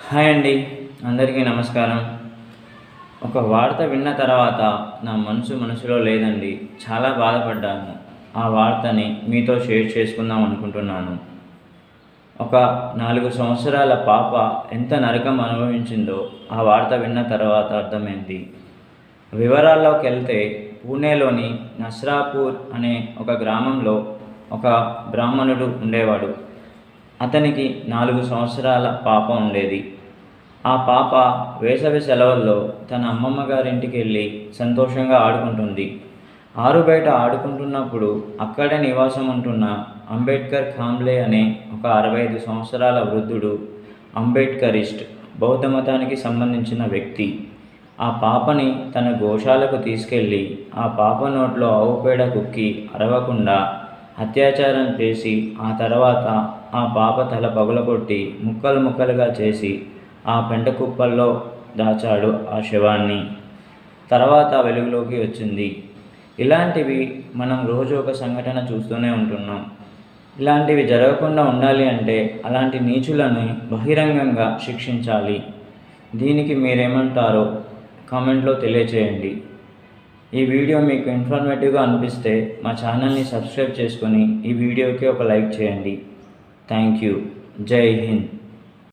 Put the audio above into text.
Hi అండి, అందరికీ నమస్కారం. ఒక వార్త విన్న తర్వాత నా మనసులో లేదండి. చాలా బాధపడ్డాను. ఆ వార్తని మీతో షేర్ చేసుకుందాం అనుకుంటున్నాను. ఒక 4 సంవత్సరాల పాప ఎంత నరకం అనుభవించిందో ఆ వార్త విన్న తర్వాత అర్థమైంది. వివరాల్లోకెళ్తే పూణేలోని నస్రాపూర్ అనే ఒక గ్రామంలో ఒక బ్రాహ్మణుడు ఉండేవాడు. అతనికి 4 సంవత్సరాల పాప ఉండేది. ఆ పాప వేసవి సెలవుల్లో తన అమ్మమ్మ గారింటికి వెళ్ళి సంతోషంగా ఆడుకుంటుంది. ఆరుబయట ఆడుకుంటున్నప్పుడు అక్కడే నివాసం ఉంటున్న అంబేడ్కర్ కాంబ్లే అనే ఒక 65 సంవత్సరాల వృద్ధుడు, అంబేడ్కరిస్ట్, బౌద్ధ మతానికి సంబంధించిన వ్యక్తి, ఆ పాపని తన గోశాలకు తీసుకెళ్ళి ఆ పాప నోట్లో ఆవు పేడ కుక్కి అరవకుండా అత్యాచారం చేసి ఆ తర్వాత ఆ పాప తల పగులగొట్టి ముక్కలు ముక్కలుగా చేసి ఆ పెంట కుప్పల్లో దాచాడు ఆ శవాన్ని. తర్వాత వెలుగులోకి వచ్చింది. ఇలాంటివి మనం రోజు ఒక సంఘటన చూస్తూనే ఉంటున్నాం. ఇలాంటివి జరగకుండా ఉండాలి అంటే అలాంటి నీచులను బహిరంగంగా శిక్షించాలి. దీనికి మీరేమంటారో కామెంట్లో తెలియచేయండి. ఈ వీడియో మీకు ఇన్ఫర్మేటివ్గా అనిపిస్తే మా ఛానల్ని సబ్స్క్రైబ్ చేసుకొని ఈ వీడియోకి ఒక లైక్ చేయండి. Thank you. జై హింద్.